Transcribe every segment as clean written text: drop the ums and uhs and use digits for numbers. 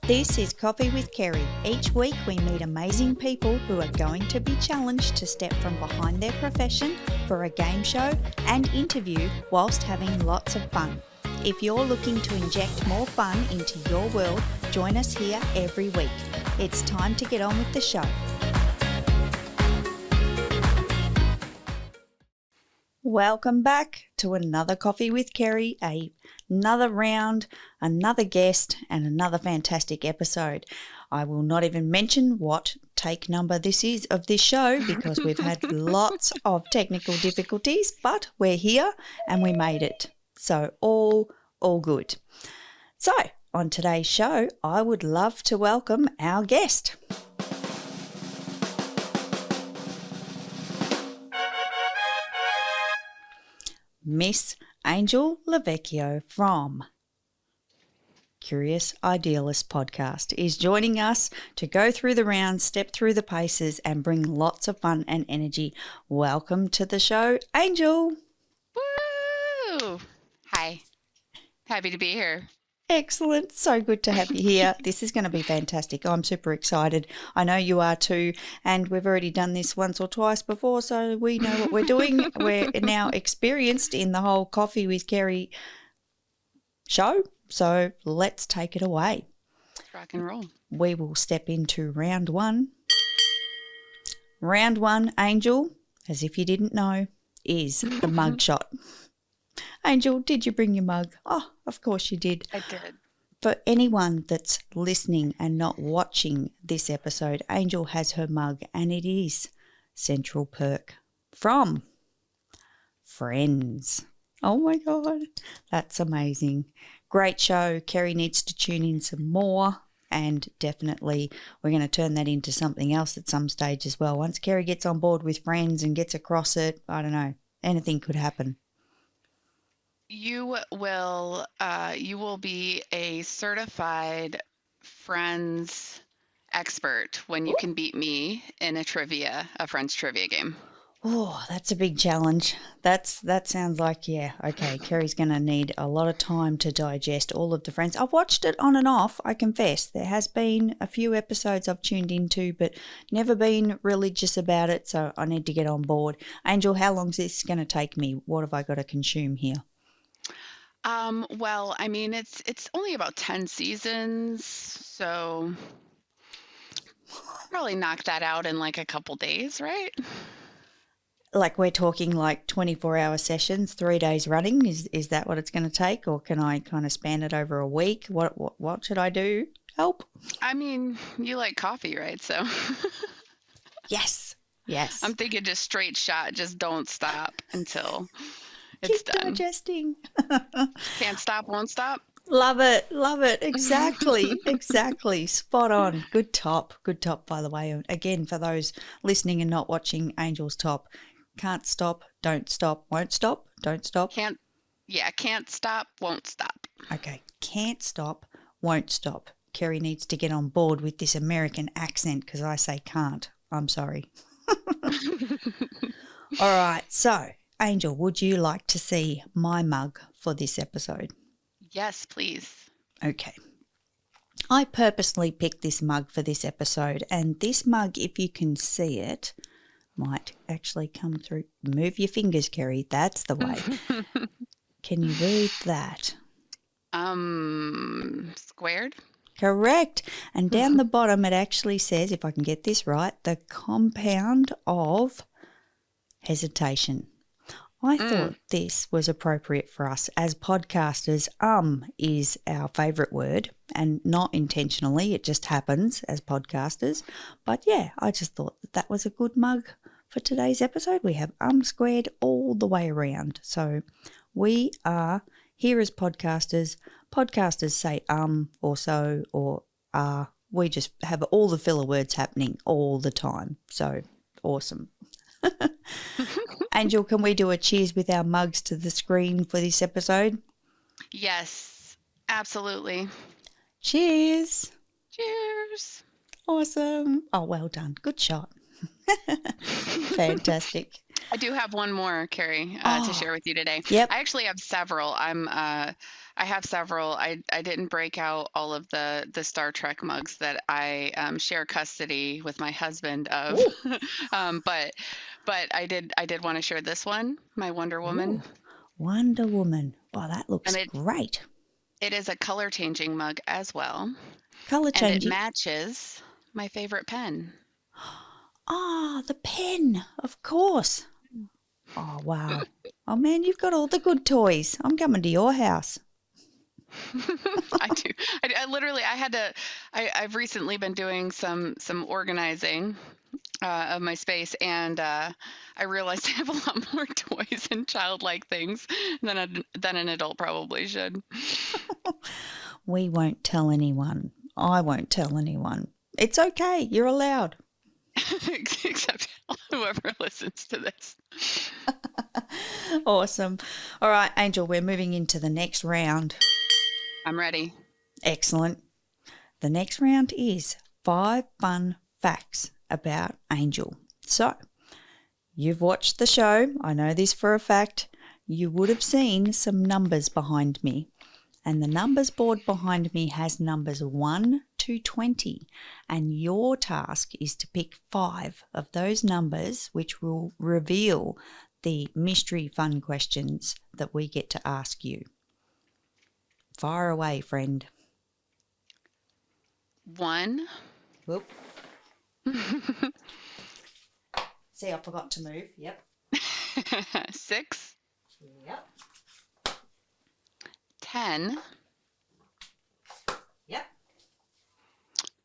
This is Coffee with Kerry. Each week we meet amazing people who are going to be challenged to step from behind their profession for a game show and interview whilst having lots of fun. If you're looking to inject more fun into your world, join us here every week. It's time to get on with the show. Welcome back to another Coffee with Kerry, another round, another guest, and another fantastic episode. I will not even mention what take number this is of this show because we've had lots of technical difficulties, but we're here and we made it. So all good. So on today's show, I would love to welcome our guest. Miss Angel Lovecchio from Curious Idealist Podcast is joining us to go through the rounds, step through the paces, and bring lots of fun and energy. Welcome to the show, Angel. Woo! Hi. Happy to be here. Excellent. So good to have you here. This is going to be fantastic. I'm super excited. I know you are too. And we've already done this once or twice before, so we know what we're doing. We're now experienced in the whole Coffee with Kerry show. So let's take it away. Rock and roll. We will step into round one. Round one, Angel, as if you didn't know, is the mug shot. Angel, did you bring your mug? Oh, of course you did. I did. For anyone that's listening and not watching this episode, Angel has her mug and it is Central Perk from Friends. Oh my God, that's amazing. Great show. Kerry needs to tune in some more and definitely we're going to turn that into something else at some stage as well. Once Kerry gets on board with Friends and gets across it, I don't know, anything could happen. You will be a certified Friends expert when you can beat me in a Friends trivia game. Oh, that's a big challenge. That sounds like, yeah, okay, Kerry's going to need a lot of time to digest all of the Friends. I've watched it on and off, I confess. There has been a few episodes I've tuned into, but never been religious about it, so I need to get on board. Angel, how long is this going to take me? What have I got to consume here? Well, I mean, it's only about 10 seasons, so probably knock that out in like a couple days, right? Like we're talking like 24-hour sessions, 3 days running. Is that what it's going to take, or can I kind of span it over a week? What should I do? Help. I mean, you like coffee, right? So Yes. I'm thinking just straight shot, just don't stop until it's Keep done. digesting. Can't stop, won't stop. Love it. Exactly. Spot on. Good top, by the way. Again, for those listening and not watching, Angel's top. Can't stop, don't stop, won't stop, don't stop. Can't stop, won't stop. Okay, can't stop, won't stop. Kerry needs to get on board with this American accent because I say can't. I'm sorry. All right, so Angel, would you like to see my mug for this episode? Yes, please. Okay. I purposely picked this mug for this episode, and this mug, if you can see it, might actually come through. Move your fingers, Kerry. That's the way. Can you read that? Squared? Correct. And down the bottom it actually says, if I can get this right, the compound of hesitation. I thought this was appropriate for us as podcasters. Is our favourite word, and not intentionally, it just happens as podcasters. But yeah, I just thought that was a good mug for today's episode. We have squared all the way around. So we are here as podcasters. Podcasters say or so or we just have all the filler words happening all the time. So awesome. Angel, can we do a cheers with our mugs to the screen for this episode? Yes, absolutely. Cheers. Cheers. Awesome. Oh, well done. Good shot. Fantastic. I do have one more, Kerry, to Oh, share with you today. yep. I actually have several. I have several. I didn't break out all of the Star Trek mugs that I share custody with my husband of, Ooh, um, but I did want to share this one, my Wonder Woman, ooh. Wonder Woman. Oh, that looks and great. it is a color changing mug as well, Color and it changing. matches my favorite pen. Oh, the pen, of course. Oh, wow. Oh, man, you've got all the good toys. I'm coming to your house. I do. I literally I had to. I've recently been doing some organizing of my space, and I realized I have a lot more toys and childlike things than an adult probably should. We won't tell anyone. I won't tell anyone. It's okay. You're allowed. Except whoever listens to this. Awesome. All right, Angel, we're moving into the next round. I'm ready. Excellent. The next round is 5 fun facts about Angel. So, you've watched the show. I know this for a fact. You would have seen some numbers behind me. And the numbers board behind me has numbers 1 to 20. And your task is to pick 5 of those numbers, which will reveal the mystery fun questions that we get to ask you. Fire away, friend. 1. Whoop. See, I forgot to move. Yep. 6. Yep. 10. Yep.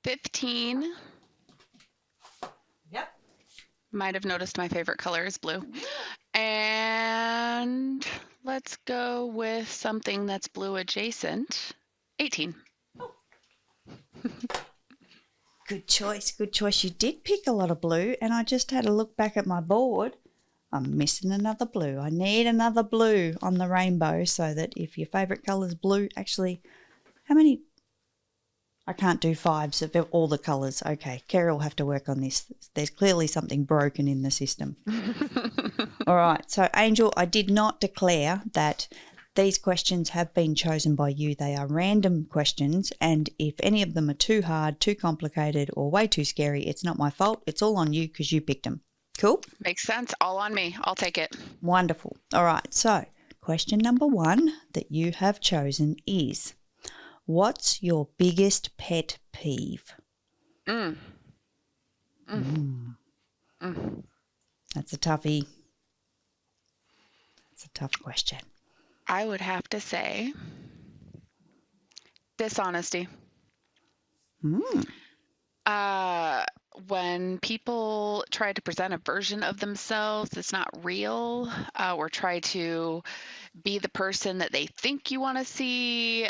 15. Yep. Might have noticed my favorite color is blue. And let's go with something that's blue adjacent. 18. Good choice. Good choice. You did pick a lot of blue, and I just had a look back at my board. I'm missing another blue. I need another blue on the rainbow so that if your favourite colour is blue, actually, how many? I can't do 5s of all the colours. Okay, Kerry will have to work on this. There's clearly something broken in the system. All right, so Angel, I did not declare that these questions have been chosen by you. They are random questions, and if any of them are too hard, too complicated, or way too scary, it's not my fault. It's all on you because you picked them. Cool? Makes sense. All on me. I'll take it. Wonderful. All right, so question number 1 that you have chosen is, what's your biggest pet peeve? Mm. Mm. Mm. That's a toughie. It's a tough question. I would have to say dishonesty. Mm. When people try to present a version of themselves that's not real, or try to be the person that they think you want to see,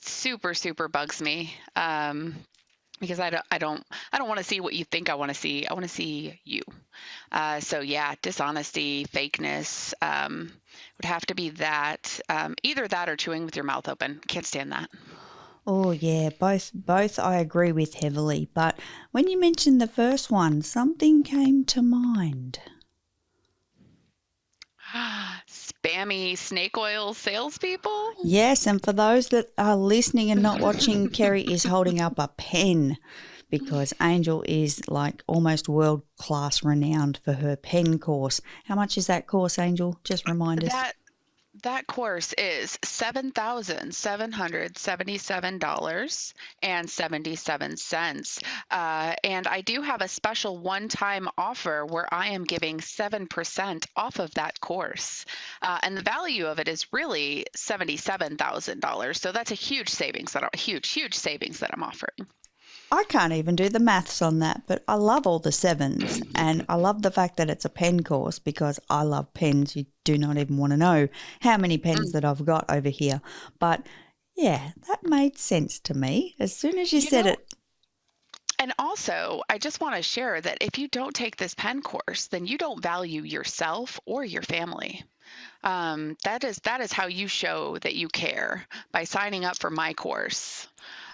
super bugs me. Because I don't want to see what you think I want to see. I want to see you. So yeah, dishonesty, fakeness, would have to be that. Either that or chewing with your mouth open. Can't stand that. Oh yeah, both I agree with heavily, but when you mentioned the first one, something came to mind. Spammy snake oil salespeople. Yes, and for those that are listening and not watching, Kerry is holding up a pen because Angel is like almost world class renowned for her pen course. How much is that course, Angel? Just remind us. That course is $7,777.77. And I do have a special one-time offer where I am giving 7% off of that course. And the value of it is really $77,000. So that's a huge savings that I'm offering. I can't even do the maths on that, but I love all the 7s, and I love the fact that it's a pen course because I love pens. You do not even want to know how many pens that I've got over here. But yeah, that made sense to me as soon as you said it. And also, I just want to share that if you don't take this pen course, then you don't value yourself or your family. That is how you show that you care, by signing up for my course.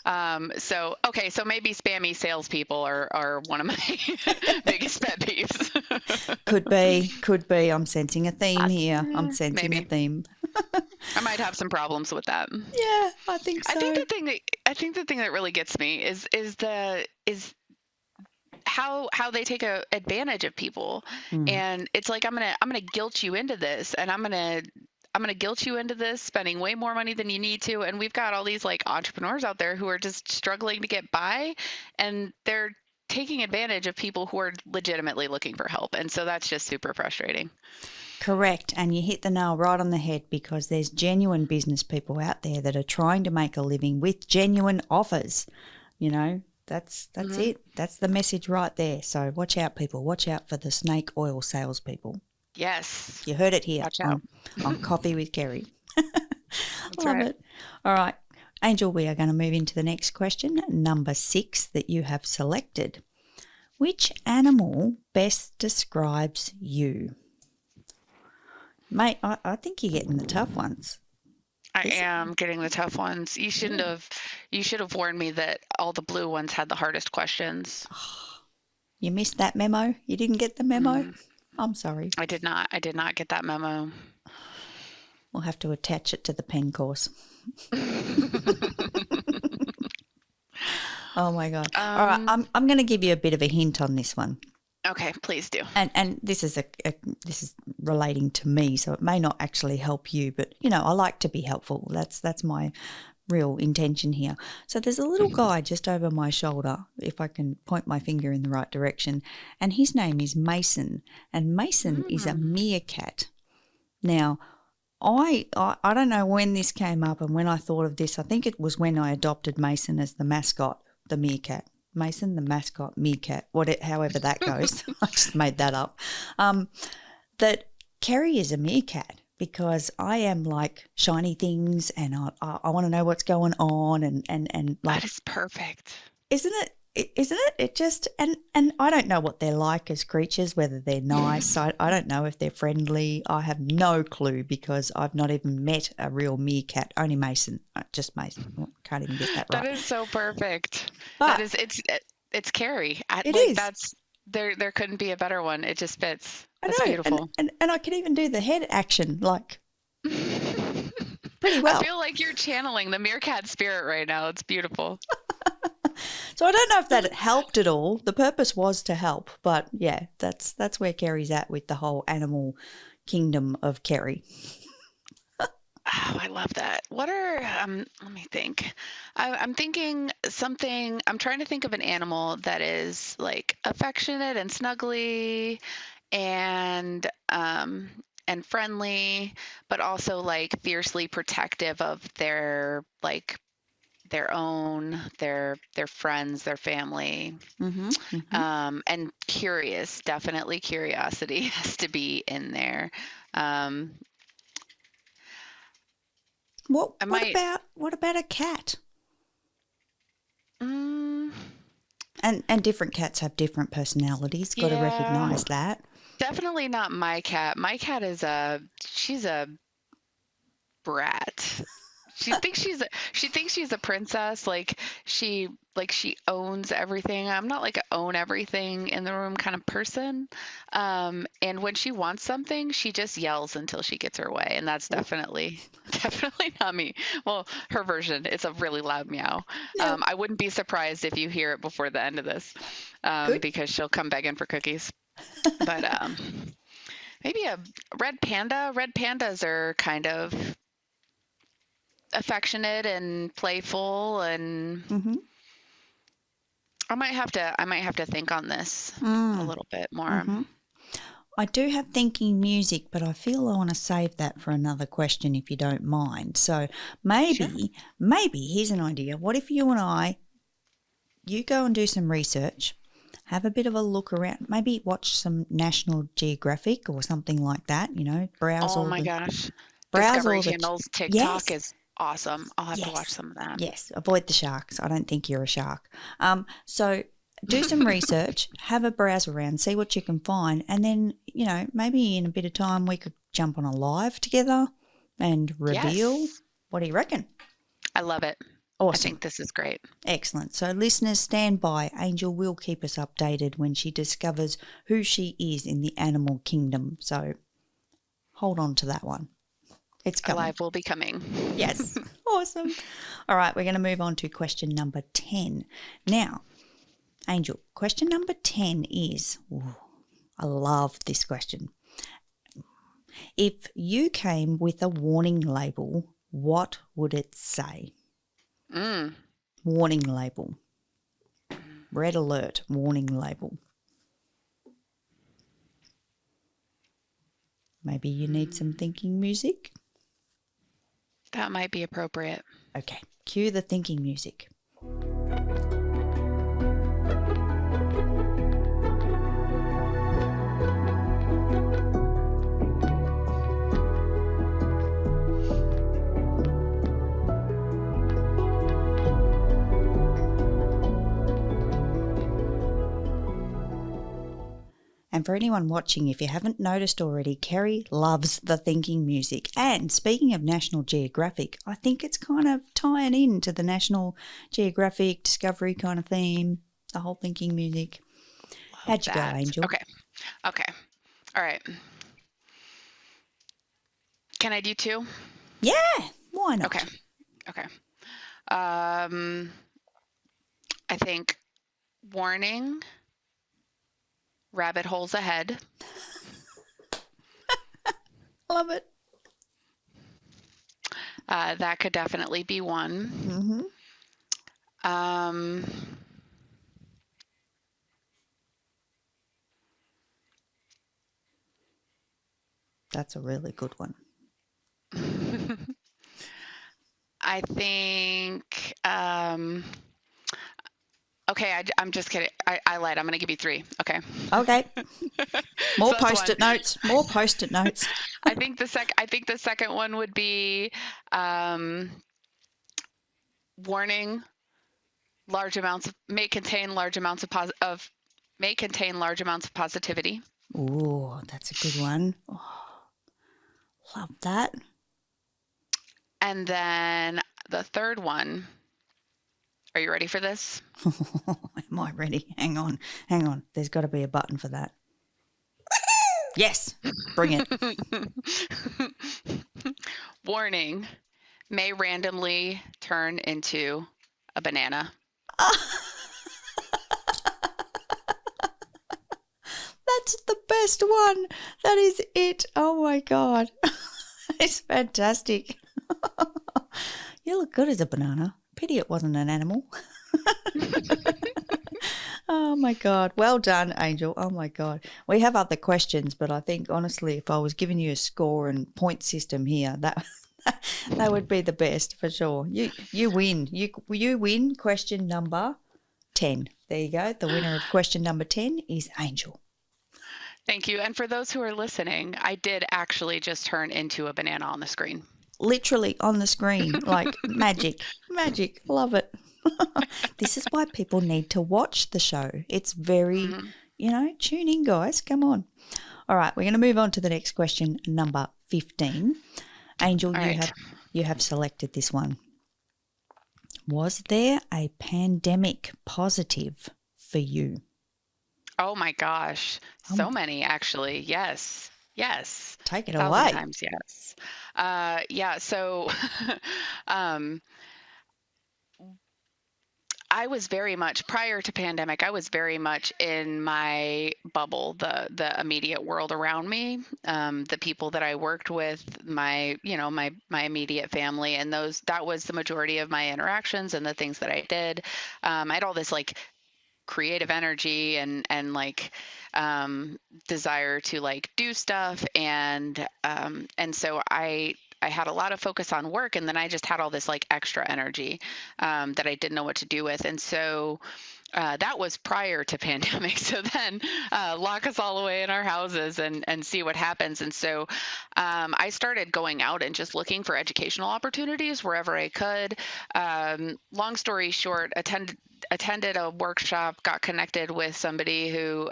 So maybe spammy salespeople are one of my biggest pet peeves. Could be. I'm sensing a theme here. I'm sensing a Maybe theme. I might have some problems with that. Yeah, I think I so. think the thing that really gets me is how they take advantage of people. And it's like I'm gonna guilt you into this, and I'm gonna guilt you into this, spending way more money than you need to. And we've got all these like entrepreneurs out there who are just struggling to get by, and they're taking advantage of people who are legitimately looking for help. And so that's just super frustrating. Correct. And you hit the nail right on the head, because there's genuine business people out there that are trying to make a living with genuine offers. You know, that's it. That's the message right there. So watch out, people. Watch out for the snake oil salespeople. Yes. You heard it here Watch out. on Coffee with Kerry. That's Love right. it. All right. Angel, we are going to move into the next question, number 6 that you have selected. Which animal best describes you? Mate, I think you're getting the tough ones. I am getting the tough ones. You should have warned me that all the blue ones had the hardest questions. You missed that memo? You didn't get the memo? I'm sorry. I did not get that memo. We'll have to attach it to the pen course. Oh my God. All right, I'm going to give you a bit of a hint on this one. Okay, please do. And this is this is relating to me, so it may not actually help you, but you know, I like to be helpful. That's my real intention here. So there's a little guy just over my shoulder, if I can point my finger in the right direction, and his name is Mason, and Mason is a meerkat. Now, I don't know when this came up and when I thought of this. I think it was when I adopted Mason as the mascot, the meerkat. Mason, the mascot, meerkat, however that goes. I just made that up. That Kerry is a meerkat, because I am like shiny things, and I want to know what's going on, and like, that is perfect. Isn't it? Isn't it? It just and I don't know what they're like as creatures, whether they're nice. I don't know if they're friendly. I have no clue, because I've not even met a real meerkat. Only Mason, just Mason. Can't even get that right. That is so perfect. But it's Kerry. It is. That's there couldn't be a better one. It just fits. That's I know, beautiful. And I can even do the head action like pretty well. I feel like you're channeling the meerkat spirit right now. It's beautiful. So I don't know if that helped at all. The purpose was to help, but yeah, that's where Kerry's at with the whole animal kingdom of Kerry. Oh, I love that. What are let me think. I'm thinking something. I'm trying to think of an animal that is like affectionate and snuggly, and friendly, but also like fiercely protective of their friends, their family, and curious. Definitely curiosity has to be in there. What about a cat? And different cats have different personalities. Got to recognize that. Definitely not my cat. My cat she's a brat. She thinks she's a princess. She owns everything. I'm not like a own everything in the room kind of person. And when she wants something, she just yells until she gets her way. And that's definitely not me. Well, her version, it's a really loud meow. No. I wouldn't be surprised if you hear it before the end of this, because she'll come begging for cookies. But maybe a red panda. Red pandas are kind of affectionate and playful, and I might have to think on this a little bit more. I do have thinking music, but I feel I want to save that for another question, if you don't mind. So maybe here's an idea. What if you go and do some research, have a bit of a look around, maybe watch some National Geographic or something like that, browse Oh my gosh. browse Discovery all the Channel's TikTok is awesome. I'll have to watch some of that. Yes, avoid the sharks. I don't think you're a shark. So do some research, have a browse around, see what you can find, and then, maybe in a bit of time we could jump on a live together and reveal. Yes. What do you reckon? I love it. Awesome. I think this is great. Excellent. So listeners, stand by. Angel will keep us updated when she discovers who she is in the animal kingdom. So hold on to that one. It's coming. Alive will be coming. Yes. Awesome. All right, we're going to move on to question number 10. Now, Angel, question number 10 is, I love this question. If you came with a warning label, what would it say? Warning label. Red alert, warning label. Maybe you need some thinking music? That might be appropriate. Okay, cue the thinking music. And for anyone watching, if you haven't noticed already, Kerry loves the thinking music. And speaking of National Geographic, I think it's kind of tying into the National Geographic Discovery kind of theme, the whole thinking music. How'd you go, Angel? Okay. All right. Can I do 2? Yeah, why not? Okay. I think warning, rabbit holes ahead. Love it. That could definitely be one. That's a really good one. I think, okay, I'm just kidding. I lied. I'm going to give you 3. Okay. Okay. More So that's post-it notes. More post-it notes. I think the second one would be warning. May contain large amounts of positivity. Ooh, that's a good one. Oh, love that. And then the third one. Are you ready for this? Am I ready? Hang on. There's got to be a button for that. Yes, bring it. Warning, may randomly turn into a banana. That's the best one. That is it. Oh my God. It's fantastic. You look good as a banana. Pity it wasn't an animal. Oh my God. Well done, Angel. Oh my God. We have other questions, but I think honestly, if I was giving you a score and point system here, that would be the best for sure. You win. You win question number 10. There you go. The winner of question number 10 is Angel. Thank you. And for those who are listening, I did actually just turn into a banana on the screen. Literally on the screen, like magic. Magic. Love it. This is why people need to watch the show. It's very, tune in, guys. Come on. All right, we're going to move on to the next question, number 15. Angel, you have selected this one. Was there a pandemic positive for you? Oh my gosh. So many, actually. Yes. Take it 1,000 away. times, yes. Yeah, so I was very much, prior to pandemic, I was very much in my bubble, the immediate world around me, the people that I worked with, my immediate family, and that was the majority of my interactions and the things that I did. I had all this like creative energy and like desire to like do stuff, and so I had a lot of focus on work, and then I just had all this like extra energy that I didn't know what to do with. And so that was prior to pandemic. So then lock us all away in our houses and see what happens. And so I started going out and just looking for educational opportunities wherever I could. Long story short, attended a workshop, got connected with somebody who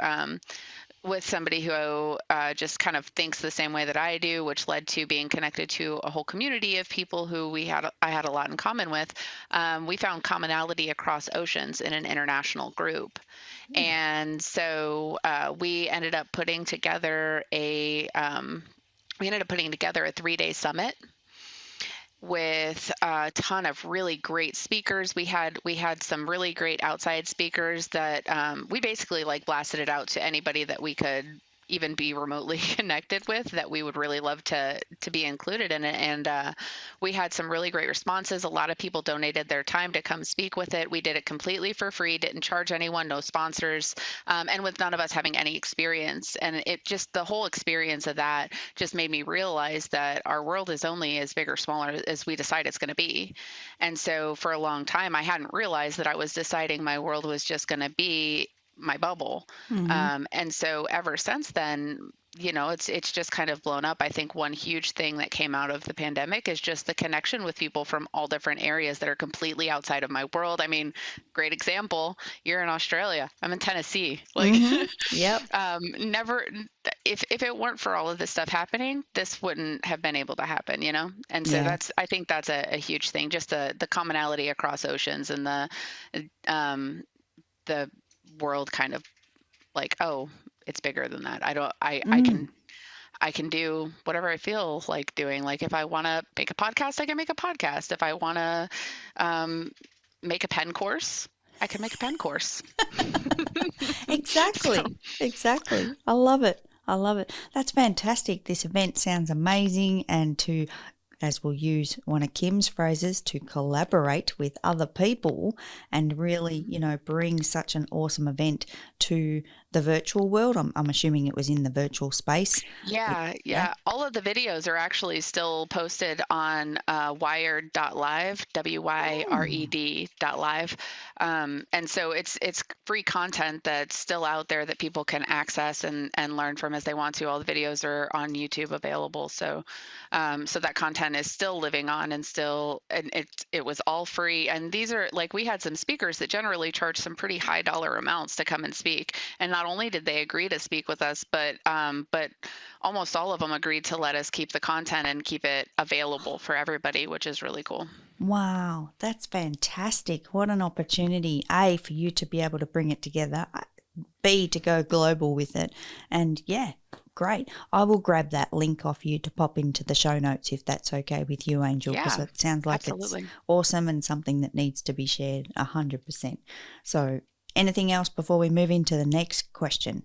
with somebody who just kind of thinks the same way that I do, which led to being connected to a whole community of people who I had a lot in common with. We found commonality across oceans in an international group. And so we ended up putting together a 3-day summit with a ton of really great speakers. We had some really great outside speakers that we basically like blasted it out to anybody that we could even be remotely connected with that we would really love to be included in it. And we had some really great responses. A lot of people donated their time to come speak with it. We did it completely for free, didn't charge anyone, no sponsors, and with none of us having any experience. And it just, the whole experience of that just made me realize that our world is only as big or smaller as we decide it's going to be. And so for a long time, I hadn't realized that I was deciding my world was just going to be my bubble. And so ever since then, it's just kind of blown up. I think one huge thing that came out of the pandemic is just the connection with people from all different areas that are completely outside of my world. I mean, great example, you're in Australia, I'm in Tennessee. Like, Yep. never, if it weren't for all of this stuff happening, this wouldn't have been able to happen, And so Yeah. I think that's a huge thing, just the commonality across oceans and the world kind of like, oh, it's bigger than that. I can do whatever I feel like doing. Like if I want to make a podcast, I can make a podcast. If I want to make a pen course, I can make a pen course. Exactly. So, Exactly. I love it. I love it. That's fantastic. This event sounds amazing. And to, as we'll use one of Kim's phrases, to collaborate with other people and really, bring such an awesome event to the virtual world. I'm assuming it was in the virtual space. yeah. All of the videos are actually still posted on wired.live, WYRED.live. And so it's free content that's still out there that people can access and learn from as they want to. All the videos are on YouTube available. So that content is still living on and it was all free. And these are like, we had some speakers that generally charge some pretty high dollar amounts to come and speak. And not only did they agree to speak with us, but almost all of them agreed to let us keep the content and keep it available for everybody, which is really cool. Wow, that's fantastic. What an opportunity, A, for you to be able to bring it together, B, to go global with it. And yeah, great. I will grab that link off you to pop into the show notes if that's okay with you, Angel, because it sounds like absolutely. It's awesome and something that needs to be shared 100%. So anything else before we move into the next question?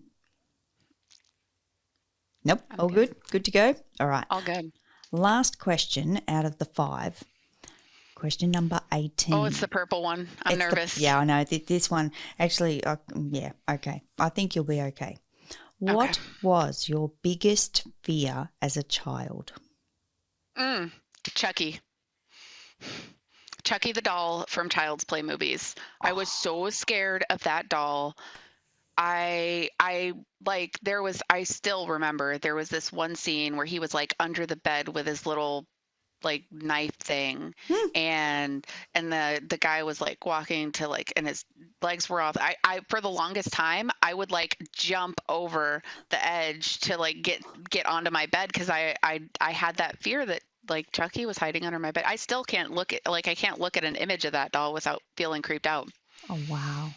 Nope. All good? Good to go? All right. All good. Last question out of the 5. Question number 18. Oh, it's the purple one. I'm nervous. Yeah, I know. This one, actually, yeah, okay. I think you'll be okay. What was your biggest fear as a child? Chucky. Chucky the doll from Child's Play movies. I was so scared of that doll. I still remember there was this one scene where he was like under the bed with his little like knife thing and the guy was like walking to like, and his legs were off. I for the longest time I would like jump over the edge to like get onto my bed because I had that fear that like Chucky was hiding under my bed. I still can't look at an image of that doll without feeling creeped out. Oh wow.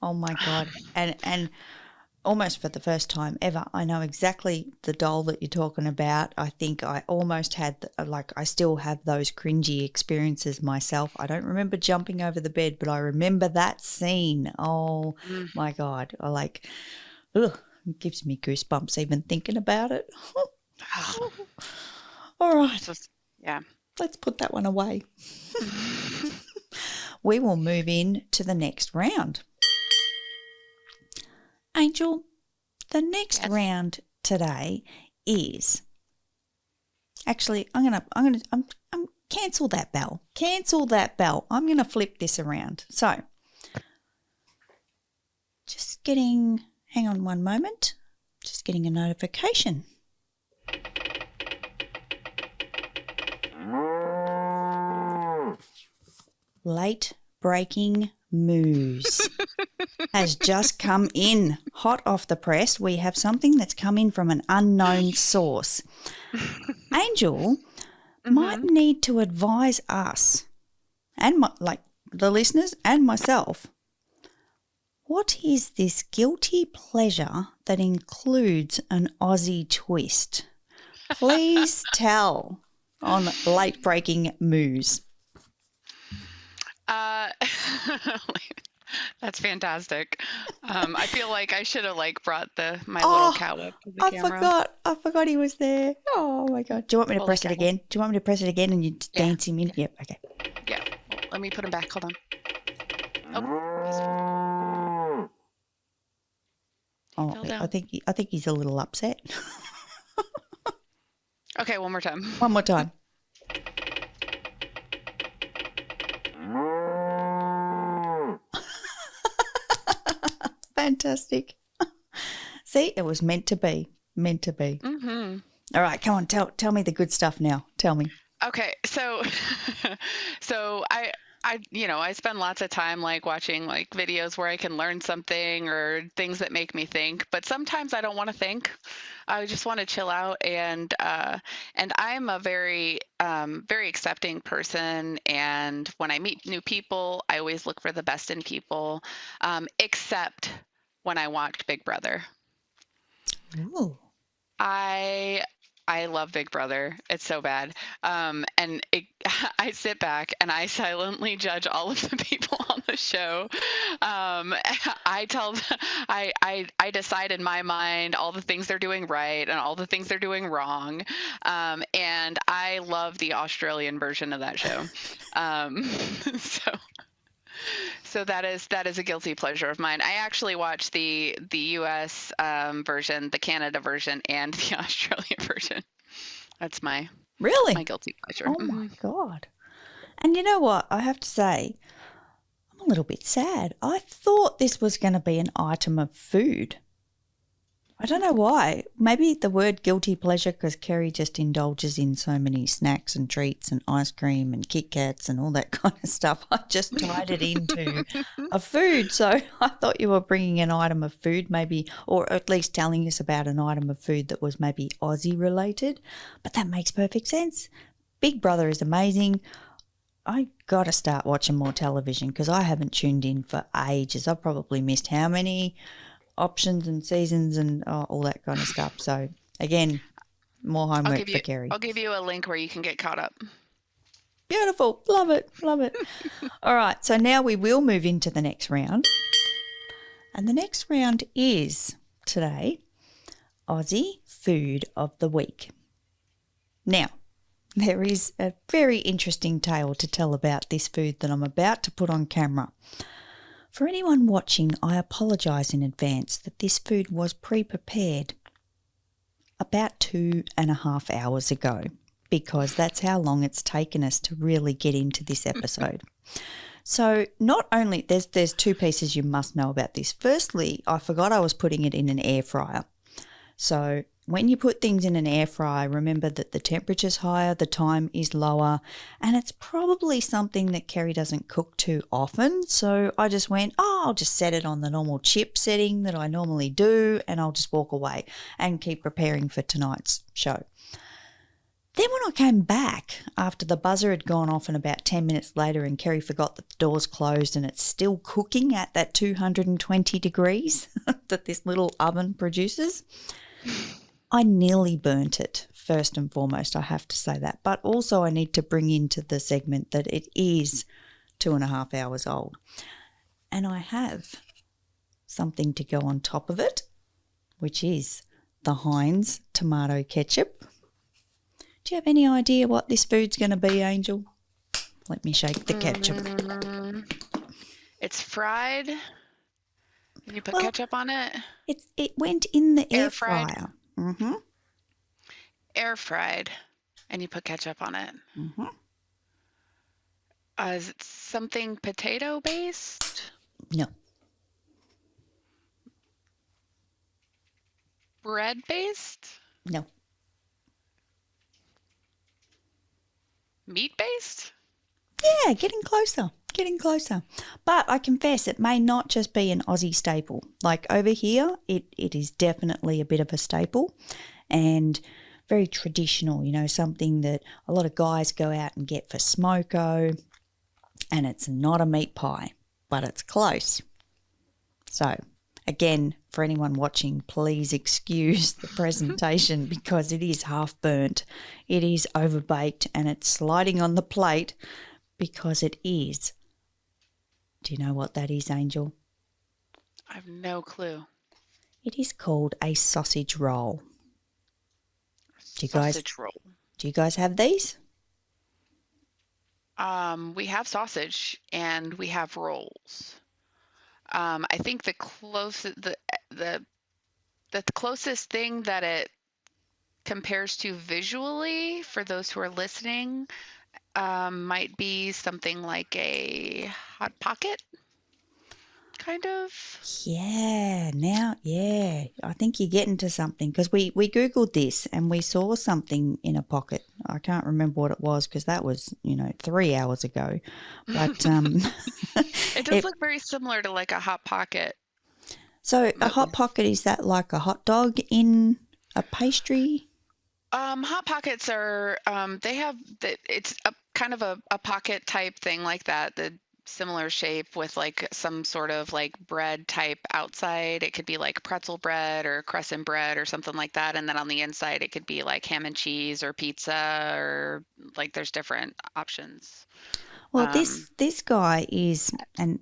Oh my God. And almost for the first time ever, I know exactly the doll that you're talking about. I think I almost had, I still have those cringy experiences myself. I don't remember jumping over the bed, but I remember that scene. Oh my God. It gives me goosebumps even thinking about it. All right. Yeah. Let's put that one away. We will move in to the next round. Angel, the next round today is actually I'm cancel that bell. Cancel that bell. I'm going to flip this around. So, hang on one moment. Just getting a notification. Late breaking news. has just come in, hot off the press. We have something that's come in from an unknown source. Angel might need to advise us and the listeners and myself. What is this guilty pleasure that includes an Aussie twist? Please tell on late breaking news. That's fantastic. I feel like I should have brought my little cow up to the camera. I forgot he was there. Oh my God. Do you want me to press it again? Do you want me to press it again and you dance him in? Yeah. Yep. Okay. Yeah. Let me put him back. Hold on. I think he's a little upset. Okay, one more time. One more time. Fantastic. See, it was meant to be. Meant to be. Mm-hmm. All right, come on. Tell me the good stuff now. Tell me. Okay, so I spend lots of time watching videos where I can learn something or things that make me think, but sometimes I don't want to think. I just want to chill out, and I'm a very very accepting person, and when I meet new people, I always look for the best in people, except when I watched Big Brother. Ooh. I love Big Brother. It's so bad. I sit back and I silently judge all of the people on the show. I decide in my mind all the things they're doing right and all the things they're doing wrong. And I love the Australian version of that show. So that is a guilty pleasure of mine. I actually watched the U.S. Version, the Canada version, and the Australia version. That's my guilty pleasure. Oh my God! And you know what? I have to say, I'm a little bit sad. I thought this was going to be an item of food. I don't know why. Maybe the word guilty pleasure because Kerry just indulges in so many snacks and treats and ice cream and Kit Kats and all that kind of stuff. I just tied it into a food. So I thought you were bringing an item of food maybe, or at least telling us about an item of food that was maybe Aussie related. But that makes perfect sense. Big Brother is amazing. I got to start watching more television because I haven't tuned in for ages. I've probably missed how many options and seasons and all that kind of stuff. So again, more homework for Kerry. I'll give you a link where you can get caught up. Beautiful. Love it. Love it. All right. So now we will move into the next round. And the next round is today Aussie Food of the Week. Now, there is a very interesting tale to tell about this food that I'm about to put on camera. For anyone watching, I apologise in advance that this food was pre-prepared about 2.5 hours ago because that's how long it's taken us to really get into this episode. So not only, there's two pieces you must know about this. Firstly, I forgot I was putting it in an air fryer. So when you put things in an air fryer, remember that the temperature's higher, the time is lower, and it's probably something that Kerry doesn't cook too often. So I just went, I'll just set it on the normal chip setting that I normally do, and I'll just walk away and keep preparing for tonight's show. Then when I came back after the buzzer had gone off and about 10 minutes later and Kerry forgot that the door's closed and it's still cooking at that 220 degrees that this little oven produces, I nearly burnt it, first and foremost, I have to say that. But also I need to bring into the segment that it is 2.5 hours old. And I have something to go on top of it, which is the Heinz tomato ketchup. Do you have any idea what this food's going to be, Angel? Let me shake the ketchup. It's fried. You put ketchup on it? It went in the air fryer. Mm-hmm. Air fried, and you put ketchup on it. Mm-hmm. Is it something potato based? No. Bread based? No. Meat based? Yeah, getting closer. getting closer. But I confess it may not just be an Aussie staple. Like over here, it is definitely a bit of a staple and very traditional, something that a lot of guys go out and get for smoko, and it's not a meat pie, but it's close. So, again, for anyone watching, please excuse the presentation because it is half burnt, it is overbaked, and it's sliding on the plate because it is. Do you know what that is, Angel? I have no clue. It is called a sausage roll. Sausage roll. Do you guys have these? We have sausage and we have rolls. I think the closest thing that it compares to visually for those who are listening might be something like a Hot Pocket, kind of. Yeah, I think you're getting to something because we Googled this and we saw something in a pocket. I can't remember what it was because that was, 3 hours ago. But it does look very similar to like a Hot Pocket. So a Hot Pocket, is that like a hot dog in a pastry? Hot Pockets are, it's a kind of a pocket type thing like that, the similar shape with like some sort of like bread type outside. It could be like pretzel bread or crescent bread or something like that. And then on the inside, it could be like ham and cheese or pizza or like there's different options. Well, this guy is, and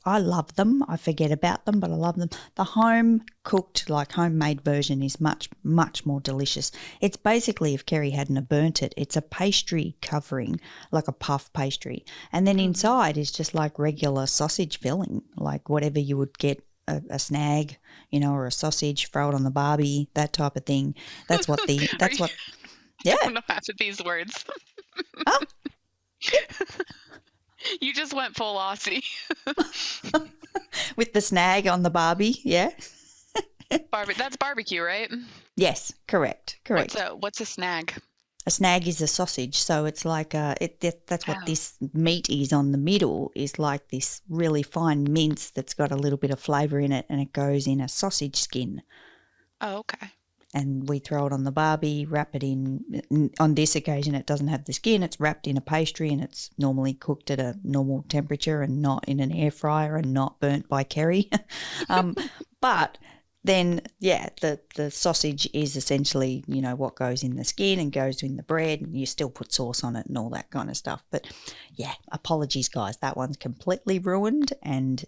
I love them. I forget about them, but I love them. The home cooked, like homemade version is much, much more delicious. It's basically, if Kerry hadn't have burnt it, it's a pastry covering, like a puff pastry. And then inside is just like regular sausage filling, like whatever you would get a snag, or a sausage, throw it on the barbie, that type of thing. That's what yeah. I don't know half of these words. Oh. You just went full Aussie. With the snag on the barbie, yeah. That's barbecue, right? Yes, correct. What's a snag? A snag is a sausage, so it's like that's what this meat is on the middle, is like this really fine mince that's got a little bit of flavour in it, and it goes in a sausage skin. Oh, okay. And we throw it on the barbie, wrap it in. On this occasion, it doesn't have the skin. It's wrapped in a pastry and it's normally cooked at a normal temperature and not in an air fryer and not burnt by Kerry. But then, the sausage is essentially, what goes in the skin and goes in the bread, and you still put sauce on it and all that kind of stuff. But, apologies, guys. That one's completely ruined and,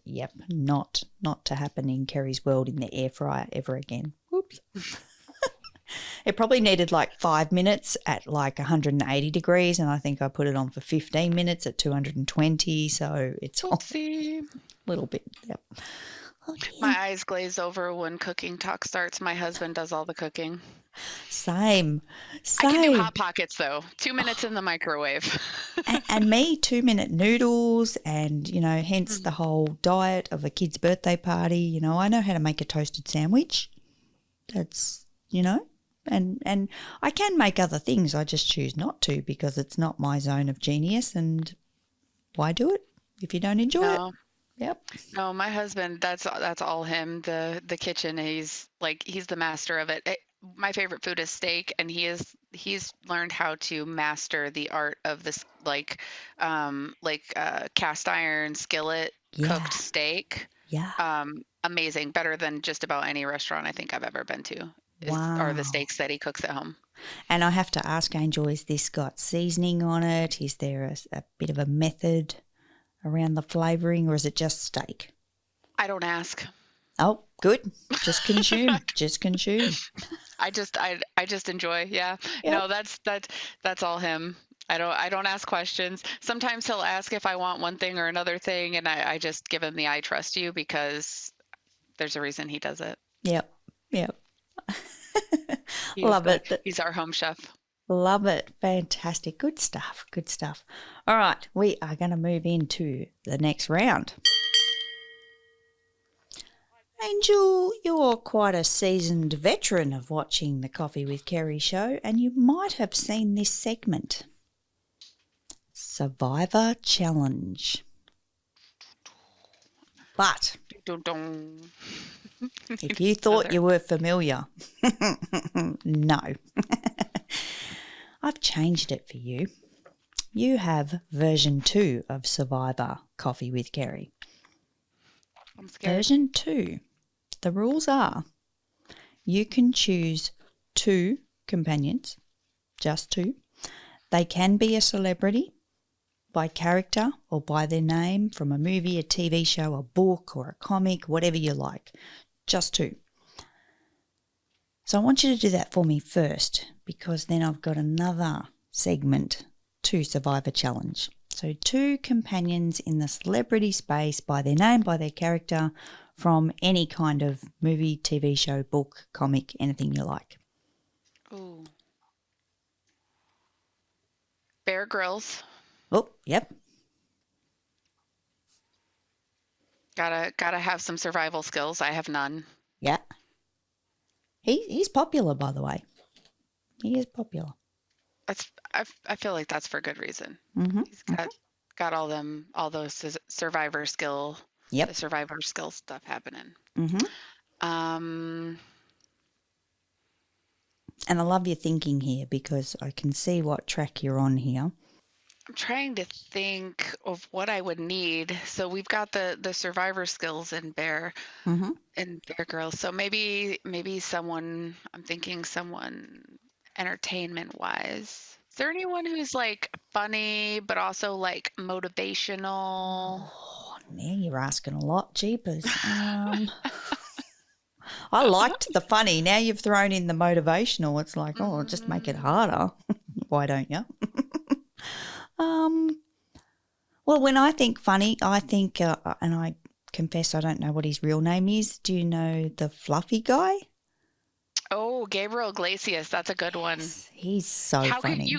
not to happen in Kerry's world in the air fryer ever again. Whoops. It probably needed like 5 minutes at like 180 degrees, and I think I put it on for 15 minutes at 220, so it's a little bit. Yep. Oh, my eyes glaze over when cooking talk starts. My husband does all the cooking. Same. I can do Hot Pockets, though. 2 minutes in the microwave. and me, 2-minute noodles, and, hence the whole diet of a kid's birthday party. I know how to make a toasted sandwich. That's, and I can make other things. I just choose not to because it's not my zone of genius, and why do it if you don't enjoy it? Yep. No, my husband, that's all him, the kitchen. He's the master of it. My favorite food is steak, and he's learned how to master the art of this cast iron skillet cooked steak. Yeah. Amazing, better than just about any restaurant I think I've ever been to. Are the steaks that he cooks at home. And I have to ask, Angel, is this got seasoning on it? Is there a bit of a method around the flavouring, or is it just steak? I don't ask. Oh, good. Just consume. Just consume. I just enjoy. Yeah. Yep. No, that's all him. I don't ask questions. Sometimes he'll ask if I want one thing or another thing, and I just give him the I trust you because there's a reason he does it. Yep. Love it. He's our home chef. Love it. Fantastic. Good stuff. All right. We are going to move into the next round. Angel, you're quite a seasoned veteran of watching the Coffee with Kerry show, and you might have seen this segment. Survivor Challenge. But if you thought you were familiar, no. I've changed it for you. You have version 2 of Survivor Coffee with Kerry. I'm scared. Version 2. The rules are you can choose 2 companions, just 2. They can be a celebrity by character or by their name from a movie, a TV show, a book or a comic, whatever you like. Just 2. So I want you to do that for me first, because then I've got another segment to Survivor Challenge. So 2 companions in the celebrity space by their name, by their character, from any kind of movie, TV show, book, comic, anything you like. Ooh. Bear Grylls. Oh, yep. Gotta have some survival skills. I have none. Yeah. He's popular, by the way. He is popular. I feel like that's for good reason. Mm-hmm. He's got all those survivor skill. Yep. The survivor skill stuff happening. Mm-hmm. And I love your thinking here, because I can see what track you're on here. I'm trying to think of what I would need. So we've got the survivor skills in Bear Grylls. So maybe someone, I'm thinking someone entertainment wise. Is there anyone who's like funny but also like motivational? Oh, now you're asking a lot. Jeepers. I liked the funny. Now you've thrown in the motivational. It's like, oh, just make it harder. Why don't you? Well, when I think funny, I think, and I confess I don't know what his real name is. Do you know the fluffy guy? Oh, Gabriel Iglesias. That's a good one. He's so funny.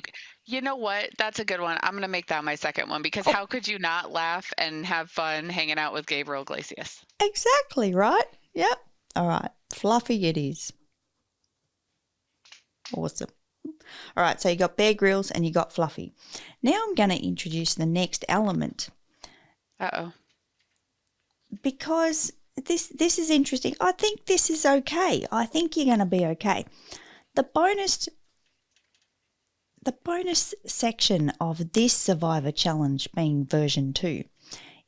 You know what? That's a good one. I'm going to make that my second one, because how could you not laugh and have fun hanging out with Gabriel Iglesias? Exactly, right? Yep. All right. Fluffy it is. Awesome. All right, so you got Bear Grylls and you got Fluffy. Now I'm going to introduce the next element. Uh-oh. Because this is interesting. I think this is okay. I think you're going to be okay. The bonus section of this Survivor Challenge, being version 2,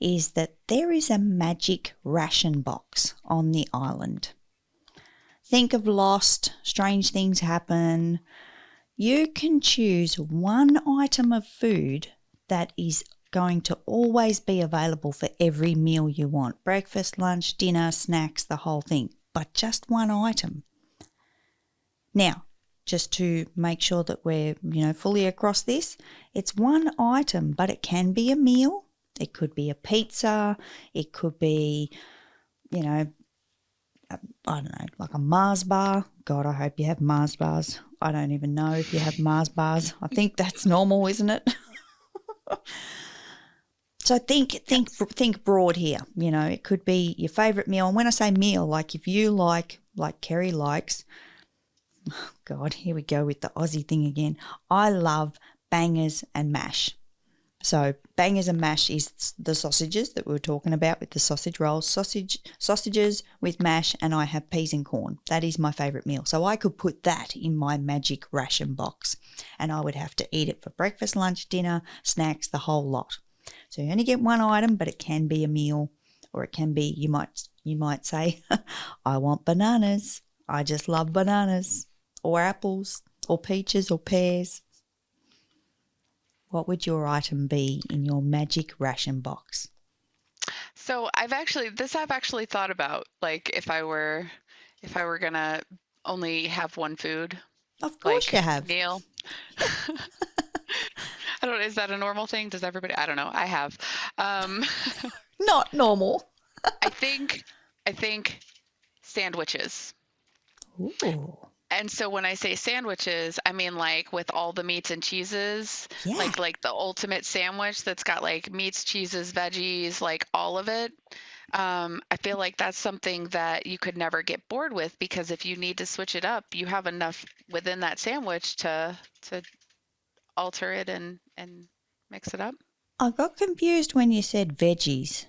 is that there is a magic ration box on the island. Think of Lost, strange things happen. You can choose one item of food that is going to always be available for every meal you want. Breakfast, lunch, dinner, snacks, the whole thing. But just one item. Now, just to make sure that we're, fully across this, it's one item, but it can be a meal. It could be a pizza. It could be, I don't know, like a Mars bar. God, I hope you have Mars bars. I don't even know if you have Mars bars. I think that's normal, isn't it? So think broad here. It could be your favourite meal. And when I say meal, like if you like Kerry likes, oh God, here we go with the Aussie thing again. I love bangers and mash. So bangers and mash is the sausages that we were talking about with the sausage rolls, sausages with mash, and I have peas and corn. That is my favourite meal. So I could put that in my magic ration box, and I would have to eat it for breakfast, lunch, dinner, snacks, the whole lot. So you only get one item, but it can be a meal, or it can be, you might say, I want bananas. I just love bananas, or apples, or peaches, or pears. What would your item be in your magic ration box? So I've actually thought about, like, if I were gonna only have one food. Of course, like you have. Meal. I don't know. Is that a normal thing? Does everybody? I don't know. I have. Not normal. I think sandwiches. Ooh. And so when I say sandwiches, I mean like with all the meats and cheeses, Yeah. like the ultimate sandwich that's got like meats, cheeses, veggies, like all of it. I feel like that's something that you could never get bored with, because if you need to switch it up, you have enough within that sandwich to alter it and Mix it up. I got confused when you said veggies.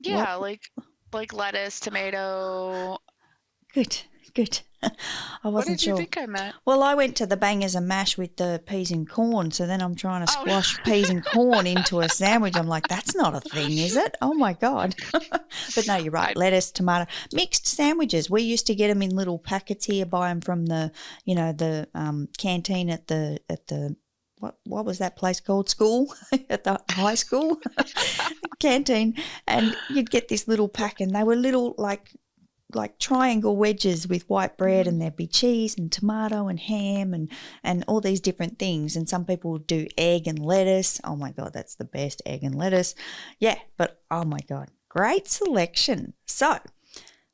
What? Yeah, like lettuce, tomato. Good, good. I What wasn't did you sure. think I meant? Well, I went to the bangers and mash with the peas and corn, so then I'm trying to Oh, squash peas and corn into a sandwich. I'm like, that's not a thing, is it? Oh my God. But no, you're right. I Lettuce, tomato, mixed sandwiches. We used to get them in little packets here, buy them from the, the canteen at the what was that place called? School at the high school canteen, and you'd get this little pack, and they were little like triangle wedges with white bread, and there'd be cheese and tomato and ham and all these different things. And some people would do egg and lettuce. Oh my God, that's the best, egg and lettuce. Yeah, but oh my God, great selection. So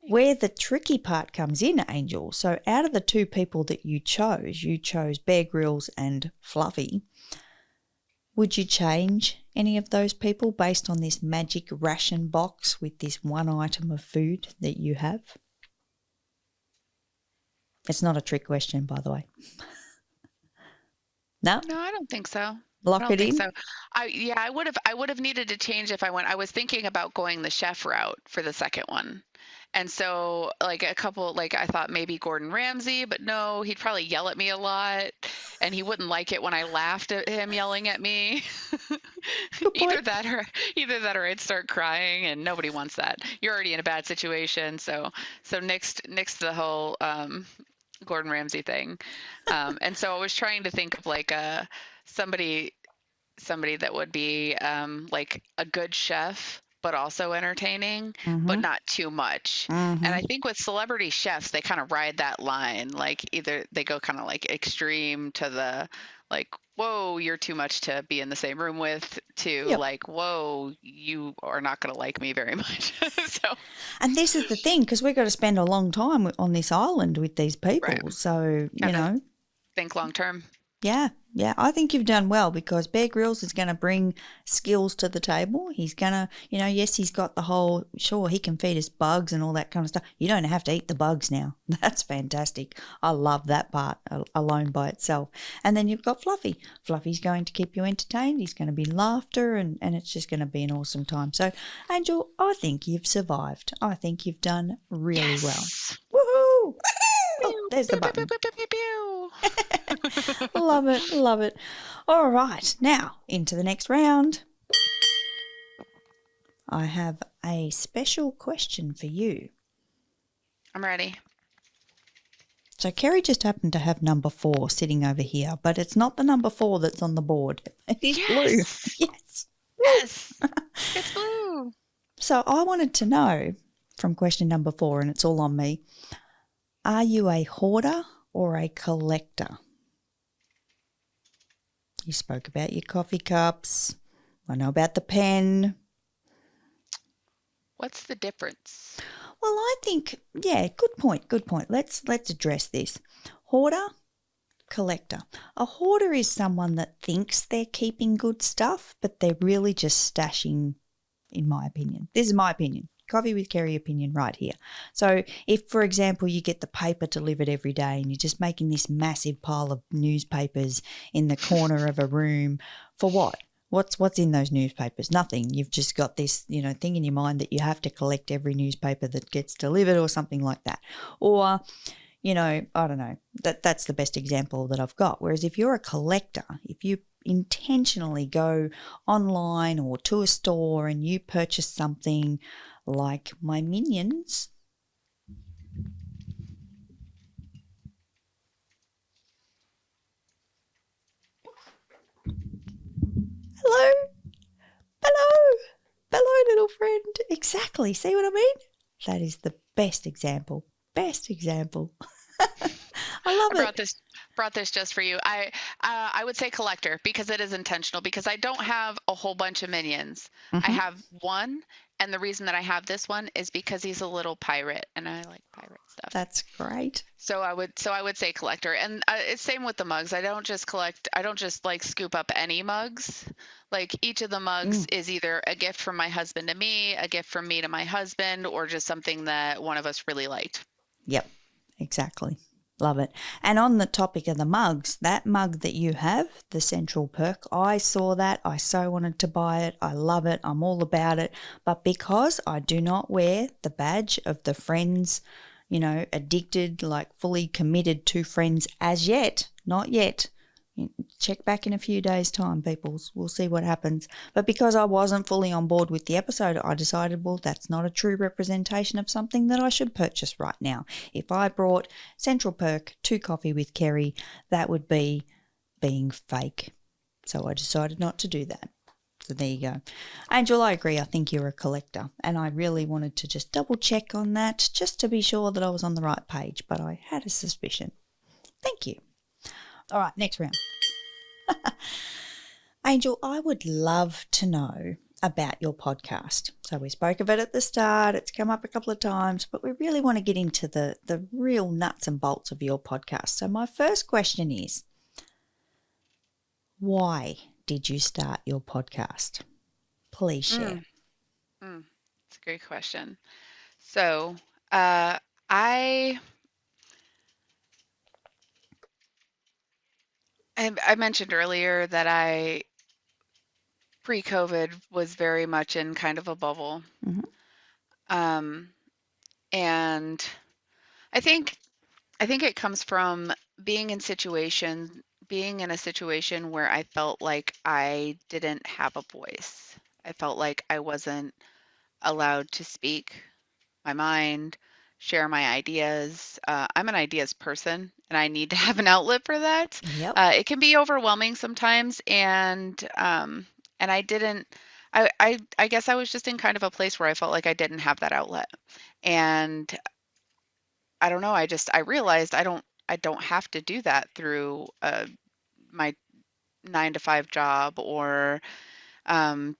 where the tricky part comes in, Angel. So out of the two people that you chose Bear Grylls and Fluffy. Would you change any of those people based on this magic ration box with this one item of food that you have? It's not a trick question, by the way. No? No, I don't think so. I Lock don't it think in? so. I would have needed to change if I was thinking about going the chef route for the second one. And so like a couple like I thought maybe Gordon Ramsay, but no, he'd probably yell at me a lot and he wouldn't like it when I laughed at him yelling at me. Good either point. that or either that or I'd start crying and nobody wants that. You're already in a bad situation, so next to the whole Gordon Ramsay thing. And so I was trying to think of like somebody somebody that would be like a good chef but also entertaining but Mm-hmm. not too much. And Mm-hmm. I think with celebrity chefs they kind of ride that line, like either they go kind of like extreme to the like whoa you're too much to be in the same room with, to Yep. like whoa you are not going to like me very much. So And this is the thing, because we've got to spend a long time on this island with these right, people. So, gotta think long term. yeah, yeah, I think you've done well, because Bear Grylls is going to bring skills to the table. He's going to, yes, he's got the whole, sure, he can feed us bugs and all that kind of stuff. You don't have to eat the bugs now. That's fantastic. I love that part alone by itself. And then you've got Fluffy. Fluffy's going to keep you entertained. He's going to be laughter, and it's just going to be an awesome time. So, Angel, I think you've survived. I think you've done really well. Yes. Woohoo! Oh, Pew, there's the pew, pew, pew, button. pew, pew, pew, pew. Love it, love it. All right, now into the next round. I have a special question for you. I'm ready. So Kerry just happened to have number 4 sitting over here, but it's not the number 4 that's on the board. It is blue. Yes. Yes. Yes. It's blue. So I wanted to know from question number 4, and it's all on me. Are you a hoarder or a collector? You spoke about your coffee cups. I know about the pen. What's the difference? Well, I think, yeah, good point, good point. Let's address this. Hoarder, collector. A hoarder is someone that thinks they're keeping good stuff, but they're really just stashing, in my opinion. This is my opinion. Coffee with Kerry opinion right here. So if, for example, you get the paper delivered every day and you're just making this massive pile of newspapers in the corner of a room, for what? What's in those newspapers? Nothing. You've just got this, thing in your mind that you have to collect every newspaper that gets delivered or something like that. Or, I don't know. That's the best example that I've got. Whereas if you're a collector, if you intentionally go online or to a store and you purchase something like my Minions. Hello. Hello. Hello, little friend. Exactly. See what I mean? That is the best example. Best example. I love I it. brought this just for you. I would say collector because it is intentional, because I don't have a whole bunch of minions. I have one, and the reason that I have this one is because he's a little pirate and I like pirate stuff. That's great. So I would say collector. And it's same with the mugs. I don't just like scoop up any mugs. Like each of the mugs is either a gift from my husband to me, a gift from me to my husband, or just something that one of us really liked. Yep, exactly. Love it. And on the topic of the mugs, that mug that you have, the Central Perk, I saw that. I so wanted to buy it. I love it. I'm all about it. But because I do not wear the badge of the Friends, addicted, like fully committed to Friends as yet, not yet. Check back in a few days' time, people. We'll see what happens. But because I wasn't fully on board with the episode, I decided, well, that's not a true representation of something that I should purchase right now. If I brought Central Perk to Coffee with Kerry, that would be being fake. So I decided not to do that. So there you go. Angel, I agree. I think you're a collector. And I really wanted to just double check on that just to be sure that I was on the right page. But I had a suspicion. Thank you. All right, next round. Angel, I would love to know about your podcast. So we spoke of it at the start. It's come up a couple of times, but we really want to get into the real nuts and bolts of your podcast. So my first question is, why did you start your podcast? Please share. It's a great question. So I mentioned earlier that I pre-COVID was very much in kind of a bubble. Um, and I think it comes from being in a situation where I felt like I didn't have a voice. I felt like I wasn't allowed to speak my mind, share my ideas. I'm an ideas person, and I need to have an outlet for that. Yep. It can be overwhelming sometimes, and I didn't. I guess I was just in kind of a place where I felt like I didn't have that outlet, and I don't know. I realized I don't have to do that through my 9 to 5 job or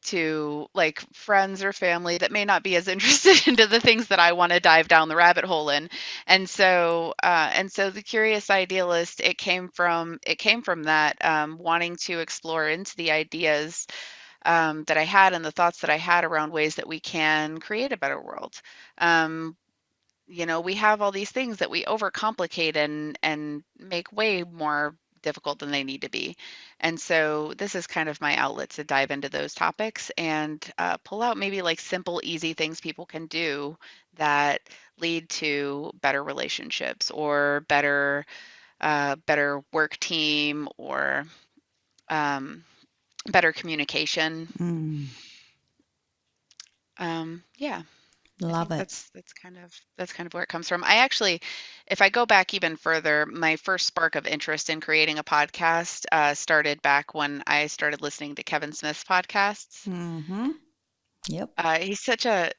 to like friends or family that may not be as interested into the things that I want to dive down the rabbit hole in. And so the Curious Idealist, it came from that wanting to explore into the ideas that I had and the thoughts that I had around ways that we can create a better world. We have all these things that we overcomplicate and make way more difficult than they need to be. And so this is kind of my outlet to dive into those topics and pull out maybe like simple, easy things people can do that lead to better relationships or better work team or better communication. Yeah. Love it. That's kind of where it comes from. I actually, if I go back even further, my first spark of interest in creating a podcast started back when I started listening to Kevin Smith's podcasts. Yep. He's such a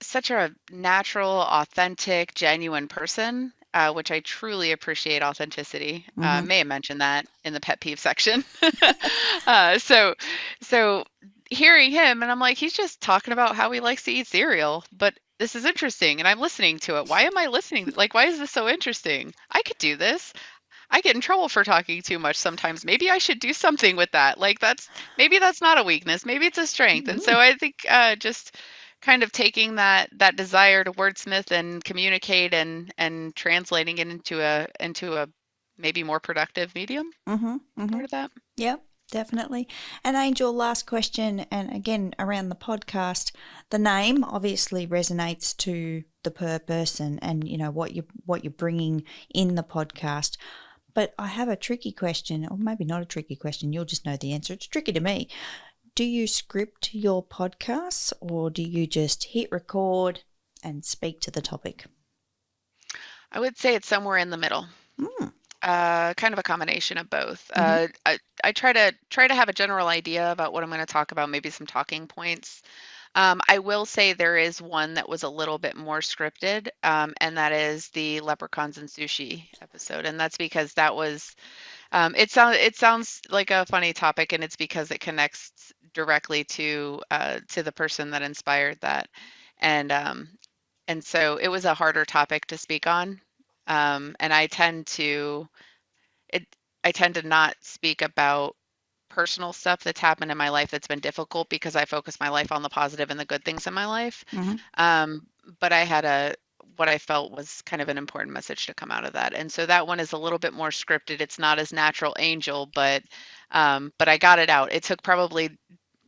natural, authentic, genuine person, which I truly appreciate authenticity. May have mentioned that in the pet peeve section. uh, so so hearing him, and I'm like, he's just talking about how he likes to eat cereal, but this is interesting, and I'm listening to it. Why am I listening? Like, why is this so interesting? I could do this. I get in trouble for talking too much sometimes. Maybe I should do something with that. Like maybe that's not a weakness. Maybe it's a strength. And so I think just kind of taking that desire to wordsmith and communicate and translating it into a maybe more productive medium. Part of that. Yep. Definitely. And Angel, last question, and again around the podcast, the name obviously resonates to the purpose and what you're bringing in the podcast. But I have a tricky question, or maybe not a tricky question. You'll just know the answer. It's tricky to me. Do you script your podcasts, or do you just hit record and speak to the topic? I would say it's somewhere in the middle. Kind of a combination of both. I try to have a general idea about what I'm going to talk about, maybe some talking points. I will say there is one that was a little bit more scripted, and that is the leprechauns and sushi episode, and that's because that was it sounds like a funny topic, and it's because it connects directly to the person that inspired that, and so it was a harder topic to speak on, and it I tend to not speak about personal stuff that's happened in my life that's been difficult because I focus my life on the positive and the good things in my life. But I had what I felt was kind of an important message to come out of that. And so that one is a little bit more scripted. It's not as natural Angel, but I got it out. It took probably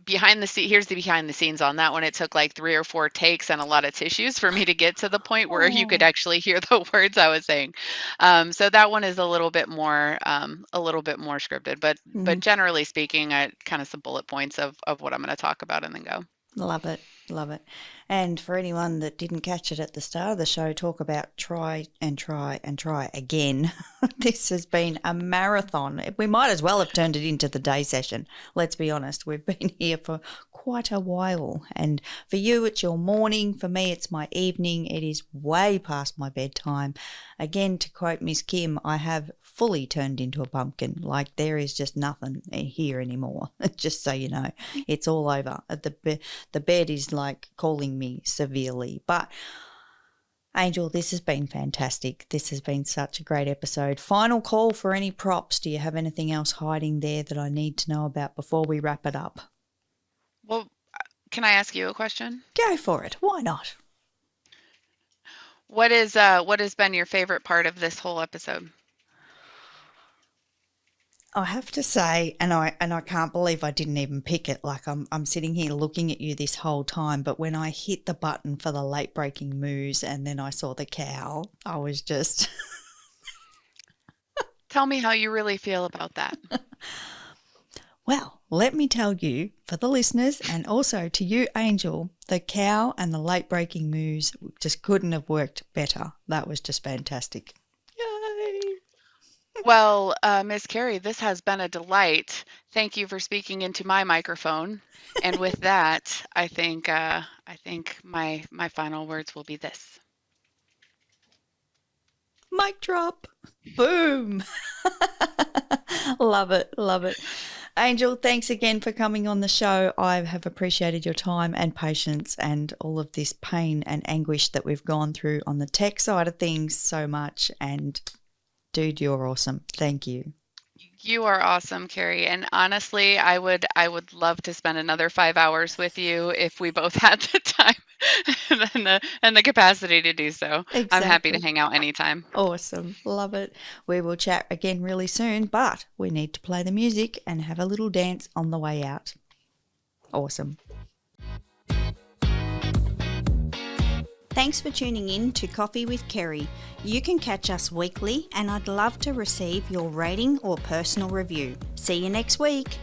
here's the behind the scenes on that one. It took like 3 or 4 takes and a lot of tissues for me to get to the point where you could Oh, actually hear the words I was saying. So that one is a little bit more scripted, but generally speaking, I kind of some bullet points of what I'm going to talk about and then go. love it. Love it. And for anyone that didn't catch it at the start of the show, talk about try and try and try again. This has been a marathon. We might as well have turned it into the day session. Let's be honest. We've been here for quite a while. And for you, it's your morning. For me, it's my evening. It is way past my bedtime. Again, to quote Miss Kim, I have fully turned into a pumpkin. Like there is just nothing here anymore. Just so you know, it's all over. The bed is like calling me severely. But Angel, this has been fantastic. This has been such a great episode. Final call for any props. Do you have anything else hiding there that I need to know about before we wrap it up? Well, can I ask you a question? Go for it. Why not? What has been your favorite part of this whole episode? I have to say, and I can't believe I didn't even pick it. Like I'm sitting here looking at you this whole time, but when I hit the button for the late breaking moose and then I saw the cow, I was just Tell me how you really feel about that. Well, let me tell you, for the listeners and also to you, Angel, the cow and the late breaking moose just couldn't have worked better. That was just fantastic. Yay! Well, Miss Kerry, this has been a delight. Thank you for speaking into my microphone. And with that, I think my final words will be this. Mic drop. Boom. Love it. Love it. Angel, thanks again for coming on the show. I have appreciated your time and patience and all of this pain and anguish that we've gone through on the tech side of things so much. And dude, you're awesome. Thank you. You are awesome, Kerry. And honestly, I would love to spend another 5 hours with you if we both had the time and the capacity to do so. Exactly. I'm happy to hang out anytime. Awesome. Love it. We will chat again really soon, but we need to play the music and have a little dance on the way out. Awesome. Thanks for tuning in to Coffee with Kerry. You can catch us weekly and I'd love to receive your rating or personal review. See you next week.